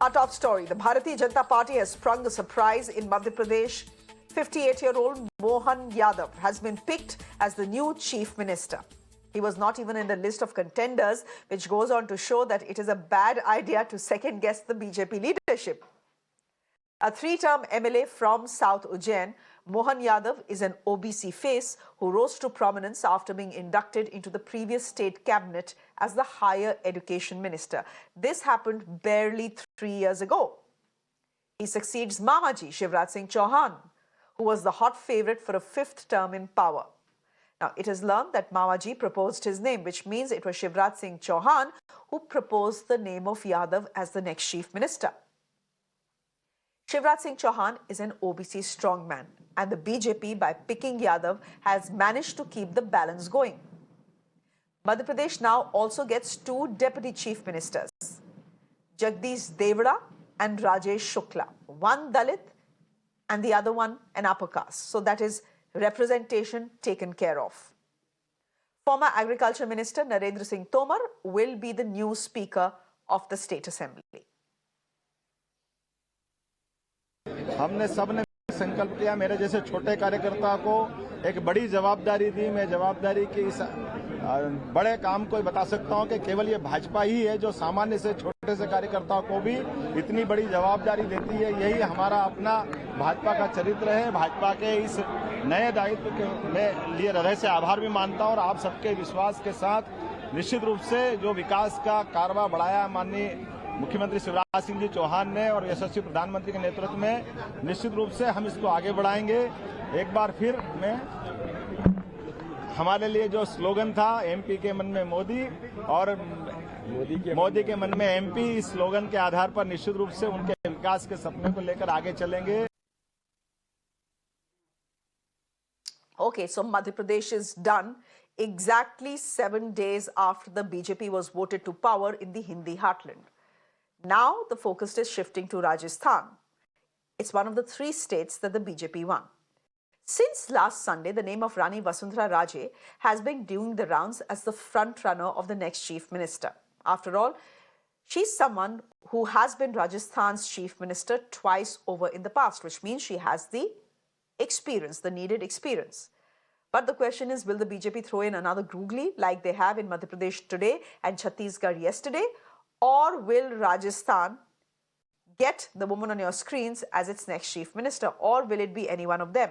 Our top story, the Bharatiya Janata Party has sprung a surprise in Madhya Pradesh. 58-year-old Mohan Yadav has been picked as the new chief minister. He was not even in the list of contenders, which goes on to show that it is a bad idea to second-guess the BJP leadership. A three-term MLA from South Ujjain, Mohan Yadav is an OBC face who rose to prominence after being inducted into the previous state cabinet as the higher education minister. This happened barely 3 years ago. He succeeds Mahaji Shivraj Singh Chauhan, who was the hot favorite for a fifth term in power. Now, it is learned that Mahaji proposed his name, which means it was Shivraj Singh Chauhan who proposed the name of Yadav as the next chief minister. Shivraj Singh Chauhan is an OBC strongman, and the BJP, by picking Yadav, has managed to keep the balance going. Madhya Pradesh now also gets two deputy chief ministers, Jagdish Devda and Rajesh Shukla, one Dalit and the other one an upper caste. So that is representation taken care of. Former Agriculture Minister Narendra Singh Tomar will be the new Speaker of the State Assembly. हमने सबने संकल्प किया, मेरे जैसे छोटे कार्यकर्ता को एक बड़ी जवाबदारी दी। मैं जवाबदारी के इस बड़े काम को बता सकता हूं कि केवल ये भाजपा ही है जो सामान्य से छोटे से कार्यकर्ता को भी इतनी बड़ी जवाबदारी देती है। यही हमारा अपना भाजपा का चरित्र है। भाजपा के इस नए दायित्व के मैं लिए हृदय से आभार भी मानता हूं और आप सबके विश्वास के साथ निश्चित रूप से जो विकास का कारवा बढ़ाया माननीय मुख्यमंत्री शिवराज सिंह जी चौहान ने और यशस्वी प्रधानमंत्री के नेतृत्व में, निश्चित रूप से हम इसको आगे बढ़ाएंगे। एक बार फिर मैं हमारे लिए जो स्लोगन था एमपी के मन में मोदी और मोदी के मन में एमपी, इस स्लोगन के आधार पर निश्चित रूप से उनके विकास के सपने को लेकर आगे चलेंगे। Okay, so Madhya Pradesh is done exactly 7 days after the BJP was voted to power in the Hindi heartland. Now the focus is shifting to Rajasthan. It's one of the 3 states that the BJP won. Since last Sunday, the name of Rani Vasundhara Raje has been doing the rounds as the front runner of the next chief minister. After all, she's someone who has been Rajasthan's chief minister twice over in the past, which means she has the experience, the needed experience. But the question is, will the BJP throw in another googly like they have in Madhya Pradesh today and Chhattisgarh yesterday? Or will Rajasthan get the woman on your screens as its next chief minister? Or will it be any one of them?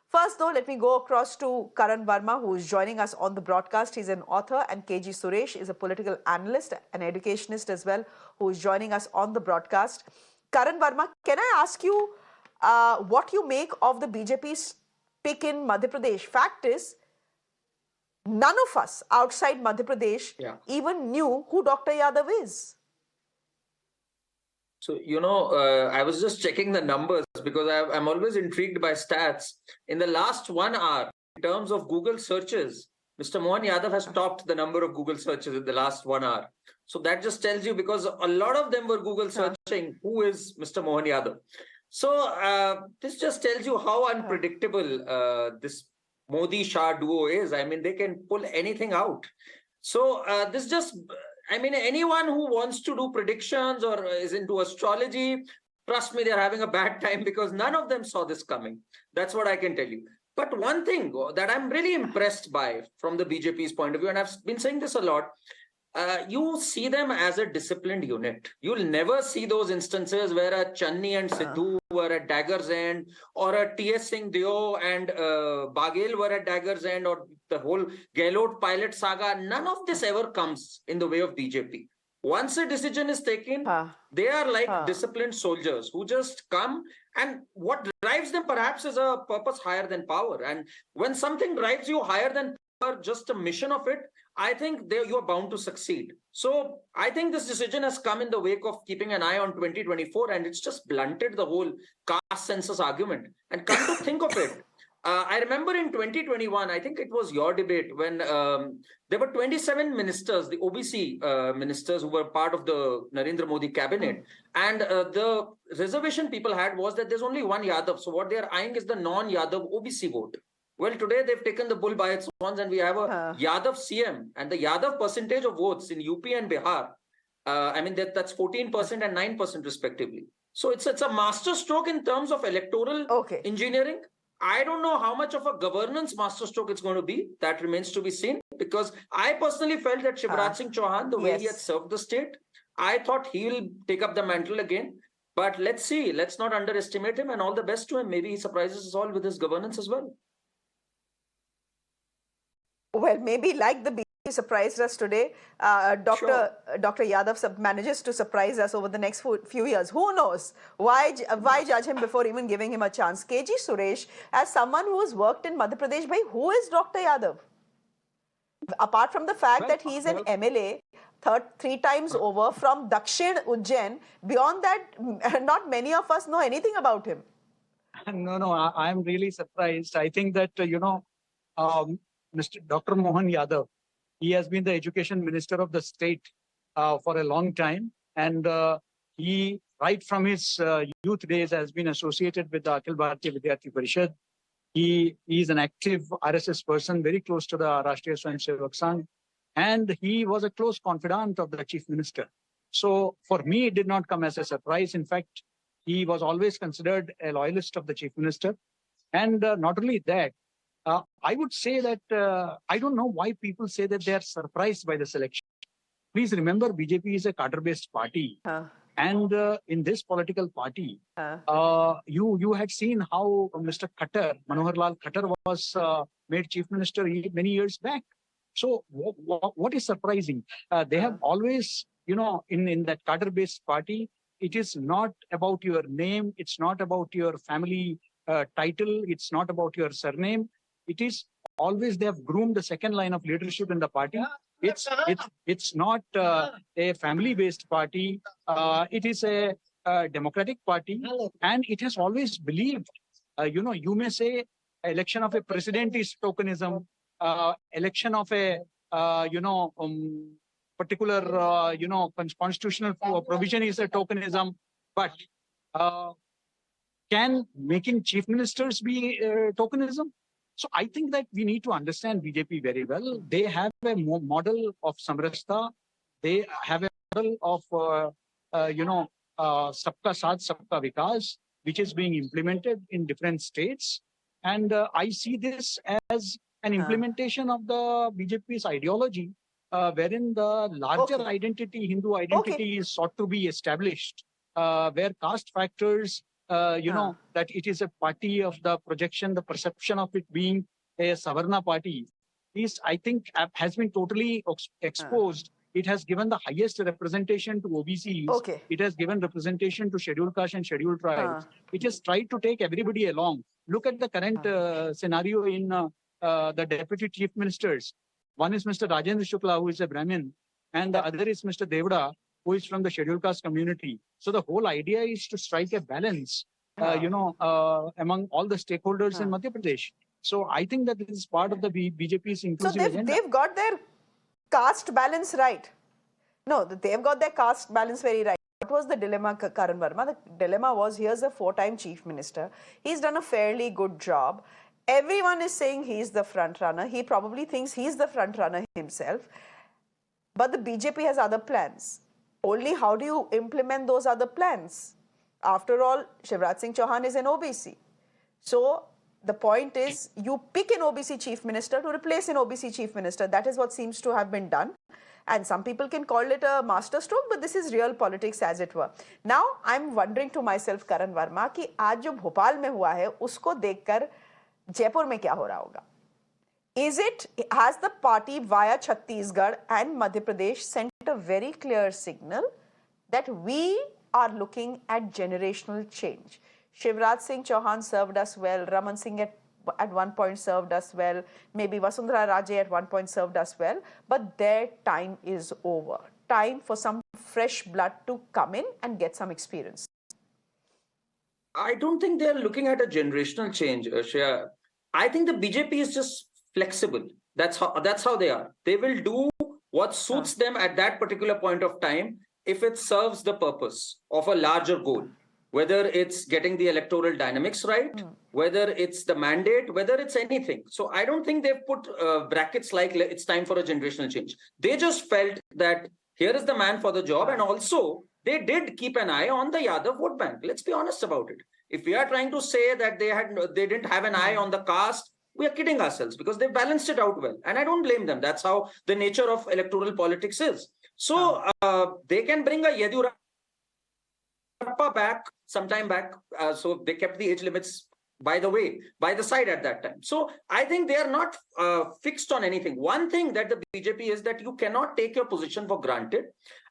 First, though, let me go across to Karan Verma, who is joining us on the broadcast. He's an author, and KG Suresh is a political analyst, an educationist as well, who is joining us on the broadcast. Karan Verma, can I ask you what you make of the BJP's pick in Madhya Pradesh? Fact is, none of us outside Madhya Pradesh even knew who Dr. Yadav is. So, I was just checking the numbers because I'm always intrigued by stats. In the last 1 hour, in terms of Google searches, Mr. Mohan Yadav has topped the number of Google searches in the last 1 hour. So that just tells you, because a lot of them were Google searching, who is Mr. Mohan Yadav? So this just tells you how unpredictable this Modi-Shah duo is. I mean, they can pull anything out. So this just, anyone who wants to do predictions or is into astrology, trust me, they're having a bad time because none of them saw this coming. That's what I can tell you. But one thing that I'm really impressed by from the BJP's point of view, and I've been saying this a lot, you see them as a disciplined unit. You'll never see those instances where a Channi and Sidhu were at dagger's end, or a T.S. Singh Deo and Baghel were at dagger's end, or the whole Gehlot pilot saga. None of this ever comes in the way of BJP. Once a decision is taken, they are like disciplined soldiers who just come, and what drives them perhaps is a purpose higher than power. And when something drives you higher than power, just a mission of it, I think you are bound to succeed. So I think this decision has come in the wake of keeping an eye on 2024, and it's just blunted the whole caste census argument. And come to think of it, I remember in 2021, I think it was your debate, when there were 27 ministers, the OBC ministers who were part of the Narendra Modi cabinet. And the reservation people had was that there's only one Yadav. So what they're eyeing is the non-Yadav OBC vote. Well, today they've taken the bull by its horns, and we have a Yadav CM, and the Yadav percentage of votes in UP and Bihar I mean, that's 14% and 9% respectively. So it's a master stroke in terms of electoral engineering. I don't know how much of a governance masterstroke it's going to be. That remains to be seen, because I personally felt that Shivraj Singh Chauhan, the way he had served the state, I thought he will take up the mantle again. But let's see. Let's not underestimate him, and all the best to him. Maybe he surprises us all with his governance as well. Well, maybe like the BJP surprised us today, Dr. Yadav manages to surprise us over the next few years. Who knows? Why judge him before even giving him a chance? KG Suresh, as someone who has worked in Madhya Pradesh, who is Dr. Yadav? Apart from the fact that he's an MLA, three times over from South Ujjain, beyond that, not many of us know anything about him. No, I'm really surprised. I think that, Mr. Dr. Mohan Yadav, he has been the education minister of the state for a long time. And he, right from his youth days, has been associated with the Akhil Bharatiya Vidyarthi Parishad. He is an active RSS person, very close to the Rashtriya Swayamsevak Sangh. And he was a close confidant of the chief minister. So for me, it did not come as a surprise. In fact, he was always considered a loyalist of the chief minister. And not only that, I would say that I don't know why people say that they are surprised by the selection. Please remember, BJP is a cadre-based party. And in this political party, you had seen how Mr. Manohar Lal Khattar was made chief minister many years back. So what is surprising? They have always, in that cadre-based party, it is not about your name. It's not about your family title. It's not about your surname. It is always they have groomed the second line of leadership in the party. It's not a family-based party. It is a democratic party, and it has always believed. You may say election of a president is tokenism. Election of a particular constitutional provision is a tokenism. But can making chief ministers be tokenism? So I think that we need to understand BJP very well. They have a model of Samrasta. They have a model of, Sabka Saath, Sabka Vikas, which is being implemented in different states. And I see this as an implementation of the BJP's ideology, wherein the larger identity, Hindu identity, is sought to be established, where caste factors, that it is a party of the projection, the perception of it being a Savarna party, is, I think, has been totally exposed. It has given the highest representation to OBCs. It has given representation to scheduled caste and scheduled tribes. It has tried to take everybody along. Look at the current scenario in the deputy chief ministers. One is Mr. Rajendra Shukla, who is a Brahmin, and the other is Mr. Devda, who is from the scheduled caste community. So the whole idea is to strike a balance, among all the stakeholders in Madhya Pradesh. So I think that this is part of the BJP's inclusive agenda. They've got their caste balance right. No, they've got their caste balance very right. What was the dilemma, Karan Verma? The dilemma was, here's a 4-time chief minister. He's done a fairly good job. Everyone is saying he's the front runner. He probably thinks he's the front runner himself. But the BJP has other plans. Only how do you implement those other plans? After all, Shivraj Singh Chauhan is an OBC. So the point is, you pick an OBC chief minister to replace an OBC chief minister. That is what seems to have been done. And some people can call it a masterstroke, but this is real politics, as it were. Now, I'm wondering to myself, Karan Verma, कि आज जो भोपाल में हुआ है, उसको देखकर जयपुर में क्या हो रहा होगा? Has the party via Chhattisgarh and Madhya Pradesh sent a very clear signal that we are looking at generational change? Shivraj Singh Chauhan served us well. Raman Singh at one point served us well. Maybe Vasundhara Raje at one point served us well. But their time is over. Time for some fresh blood to come in and get some experience. I don't think they're looking at a generational change, Shreya. I think the BJP is just flexible. That's how they are. They will do what suits them at that particular point of time if it serves the purpose of a larger goal. Whether it's getting the electoral dynamics right, whether it's the mandate, whether it's anything. So I don't think they've put brackets like it's time for a generational change. They just felt that here is the man for the job. And also, they did keep an eye on the Yadav vote bank. Let's be honest about it. If we are trying to say that they didn't have an eye on the caste, we are kidding ourselves, because they balanced it out well. And I don't blame them. That's how the nature of electoral politics is. So they can bring a Yadurappa back sometime back. So they kept the age limits by the side at that time. So I think they are not fixed on anything. One thing that the BJP is that you cannot take your position for granted.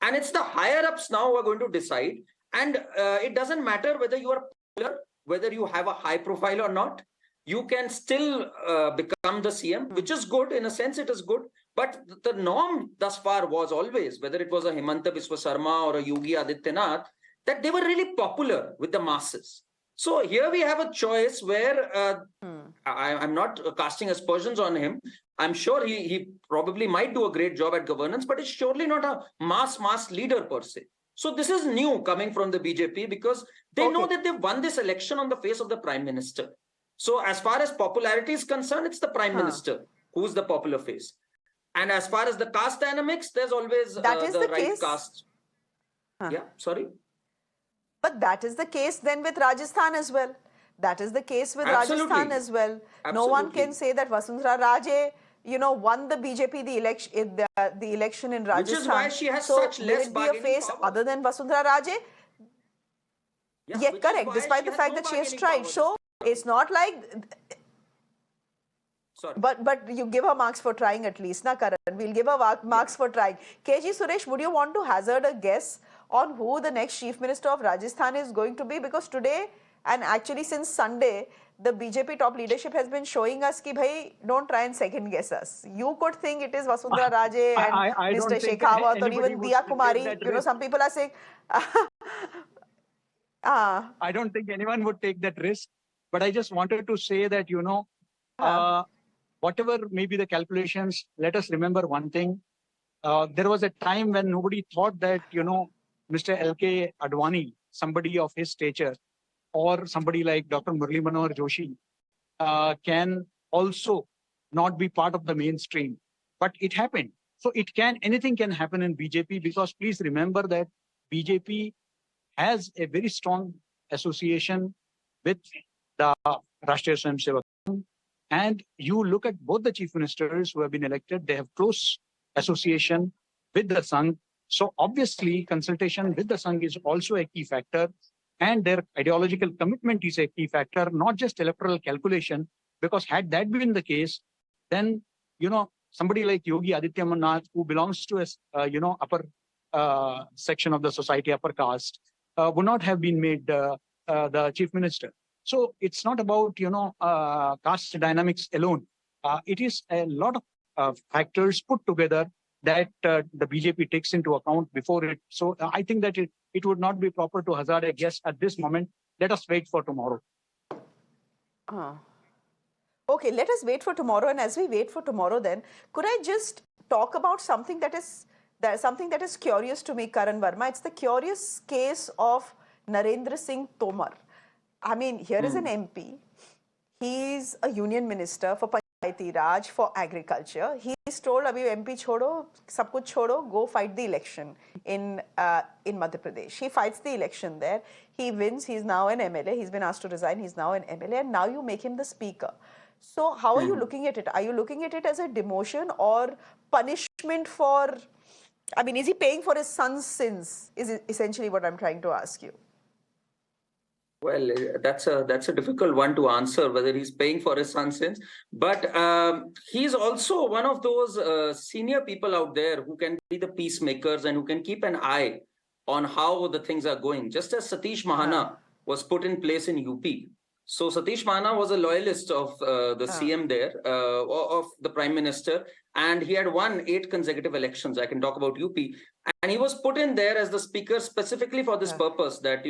And it's the higher ups now who are going to decide. And it doesn't matter whether you are popular, whether you have a high profile or not. You can still become the CM, which is good. In a sense, it is good. But the norm thus far was always, whether it was a Himanta Biswa Sarma or a Yogi Adityanath, that they were really popular with the masses. So here we have a choice where I'm not casting aspersions on him. I'm sure he probably might do a great job at governance, but it's surely not a mass leader per se. So this is new coming from the BJP, because they know that they've won this election on the face of the Prime Minister. So as far as popularity is concerned, it's the Prime Minister who's the popular face. And as far as the caste dynamics, there's always the right case. Caste. Yeah, sorry. But that is the case then with Rajasthan as well. That is the case with Rajasthan as well. No one can say that Vasundhara Raje, won the BJP the election in Rajasthan. Which is why she has such less bargaining face power. Other than Vasundhara Raje? Yeah, correct. Despite the fact that she has tried. So it's not like... Sorry. But you give her marks for trying at least, na Karan? We'll give her marks for trying. KG Suresh, would you want to hazard a guess on who the next Chief Minister of Rajasthan is going to be? Because today, and actually since Sunday, the BJP top leadership has been showing us ki bhai, don't try and second guess us. You could think it is Vasundhara Raje and Mr. Shekhawat or even Diya Kumari. Some people are saying... I don't think anyone would take that risk. But I just wanted to say that, whatever may be the calculations, let us remember one thing. There was a time when nobody thought that, Mr. L.K. Advani, somebody of his stature, or somebody like Dr. Murli Manohar Joshi, can also not be part of the mainstream. But it happened. So anything can happen in BJP, because please remember that BJP has a very strong association with the Rashtriya Swayamsevak. And you look at both the chief ministers who have been elected, they have close association with the Sangh. So obviously, consultation with the Sangh is also a key factor. And their ideological commitment is a key factor, not just electoral calculation. Because had that been the case, then, somebody like Yogi Adityanath, who belongs to a, upper section of the society, upper caste, would not have been made the chief minister. So it's not about, caste dynamics alone. It is a lot of factors put together that the BJP takes into account before it. So I think that it would not be proper to hazard a guess at this moment. Let us wait for tomorrow. Okay, let us wait for tomorrow. And as we wait for tomorrow, then could I just talk about something that is curious to me, Karan Verma? It's the curious case of Narendra Singh Tomar. I mean, here is an MP. He's a union minister for Panchayati Raj, for agriculture. He's told, abhi MP chodo, sab kuch chodo, go fight the election in Madhya Pradesh. He fights the election there. He wins. He's now an MLA. He's been asked to resign. He's now an MLA. And now you make him the speaker. So how are you looking at it? Are you looking at it as a demotion or punishment for... I mean, is he paying for his son's sins? Is essentially what I'm trying to ask you. Well, that's a difficult one to answer, whether he's paying for his son's sins. But he's also one of those senior people out there who can be the peacemakers and who can keep an eye on how the things are going. Just as Satish Mahana was put in place in UP. So Satish Mahana was a loyalist of the CM there, of the Prime Minister. And he had won 8 consecutive elections. I can talk about UP. And he was put in there as the speaker specifically for this purpose that,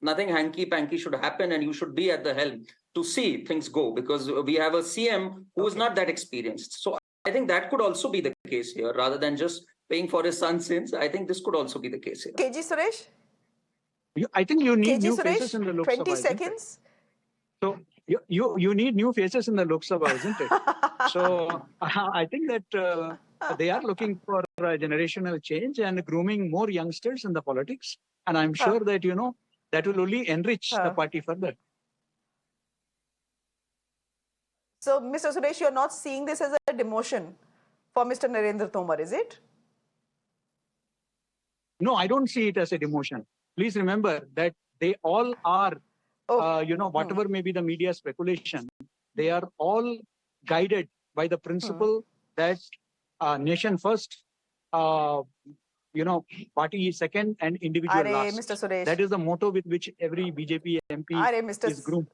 nothing hanky-panky should happen and you should be at the helm to see things go, because we have a CM who is not that experienced. So I think that could also be the case here, rather than just paying for his son's sins. I think this could also be the case here. KG Suresh? I think you need KG new Suresh, faces in the Lok Sabha. 20 seconds. So you need new faces in the Lok Sabha, isn't it? So I think that They are looking for generational change and grooming more youngsters in the politics. And I'm sure that, that will only enrich the party further. So, Mr. Suresh, you're not seeing this as a demotion for Mr. Narendra Tomar, is it? No, I don't see it as a demotion. Please remember that they all are, whatever may be the media speculation, they are all guided by the principle that nation first, party is second and individual last. Mr. Suresh. That is the motto with which every BJP MP is groomed.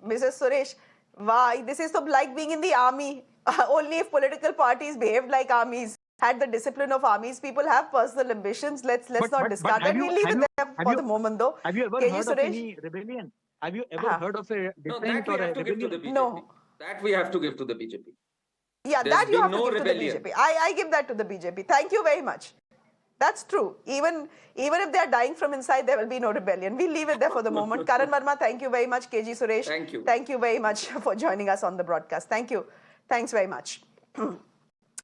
Mr. Suresh, why? This is so like being in the army. Only if political parties behaved like armies, had the discipline of armies, people have personal ambitions. Let's not discard that. We'll leave it there for the moment, though. Have you ever KG heard Suresh? of any rebellion? Have you ever heard of a dissent or a rebellion? No. That we have to give to the BJP. Yeah, There's that you have been no to give rebellion. to the BJP. I give that to the BJP. Thank you very much. That's true. Even if they are dying from inside, there will be no rebellion. We'll leave it there for the moment. Karan Verma, thank you very much. KG Suresh, Thank you. Thank you very much for joining us on the broadcast. Thank you. Thanks very much.